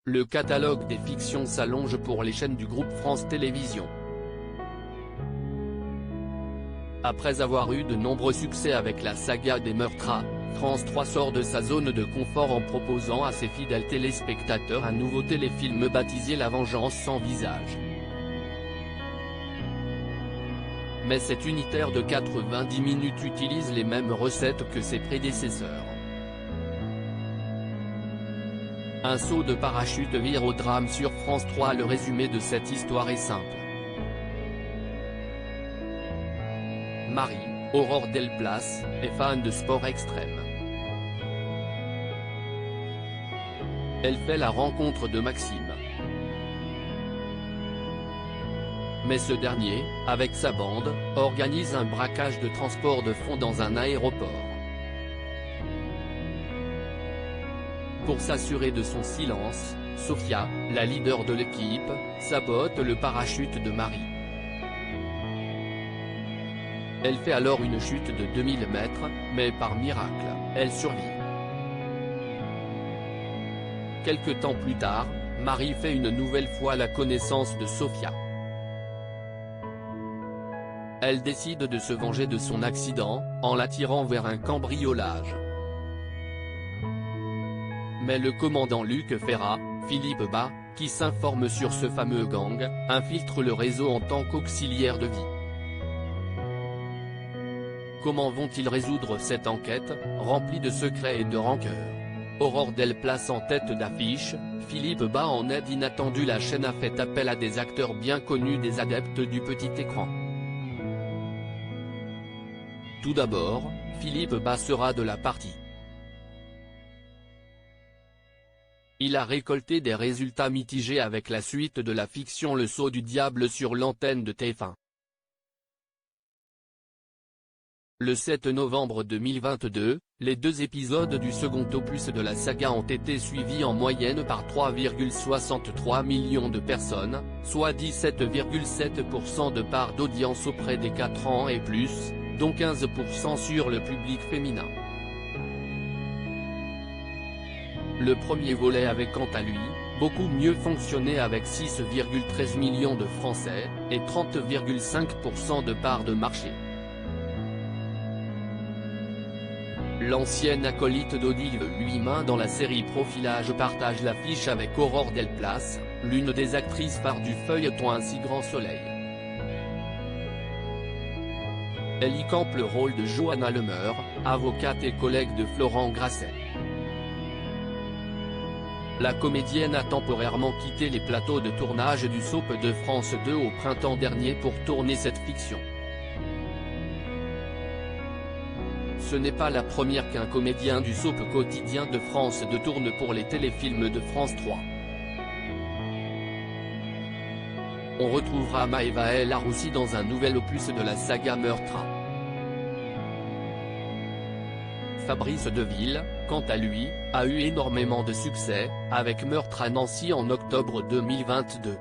Le catalogue des fictions s'allonge pour les chaînes du groupe France Télévisions. Après avoir eu de nombreux succès avec la saga des Meurtres, France 3 sort de sa zone de confort en proposant à ses fidèles téléspectateurs un nouveau téléfilm baptisé La Vengeance sans visage. Mais cet unitaire de 90 minutes utilise les mêmes recettes que ses prédécesseurs. Un saut de parachute vire au drame sur France 3. Le résumé de cette histoire est simple. Marie, Aurore Delplace, est fan de sport extrême. Elle fait la rencontre de Maxime. Mais ce dernier, avec sa bande, organise un braquage de transport de fonds dans un aéroport. Pour s'assurer de son silence, Sophia, la leader de l'équipe, sabote le parachute de Marie. Elle fait alors une chute de 2000 mètres, mais par miracle, elle survit. Quelque temps plus tard, Marie fait une nouvelle fois la connaissance de Sophia. Elle décide de se venger de son accident, en l'attirant vers un cambriolage. Mais le commandant Luc Ferrat, Philippe Bas, qui s'informe sur ce fameux gang, infiltre le réseau en tant qu'auxiliaire de vie. Comment vont-ils résoudre cette enquête, remplie de secrets et de rancœur? Aurore Delplace en tête d'affiche, Philippe Bas en aide inattendue. La chaîne a fait appel à des acteurs bien connus des adeptes du petit écran. Tout d'abord, Philippe Bas sera de la partie. Il a récolté des résultats mitigés avec la suite de la fiction Le Sceau du Diable sur l'antenne de TF1. Le 7 novembre 2022, les 2 épisodes du second opus de la saga ont été suivis en moyenne par 3,63 millions de personnes, soit 17,7% de part d'audience auprès des 4 ans et plus, dont 15% sur le public féminin. Le premier volet avait quant à lui, beaucoup mieux fonctionné avec 6,13 millions de Français, et 30,5% de part de marché. L'ancienne acolyte d'Odile Huimin dans la série Profilage partage l'affiche avec Aurore Delplace, l'une des actrices phares du feuilleton Un si grand soleil. Elle y campe le rôle de Johanna Lemeur, avocate et collègue de Florent Grasset. La comédienne a temporairement quitté les plateaux de tournage du soap de France 2 au printemps dernier pour tourner cette fiction. Ce n'est pas la première qu'un comédien du soap quotidien de France 2 tourne pour les téléfilms de France 3. On retrouvera Maëva El Aroussi dans un nouvel opus de la saga Meurtres. Fabrice Deville, quant à lui, a eu énormément de succès, avec Meurtre à Nancy en octobre 2022.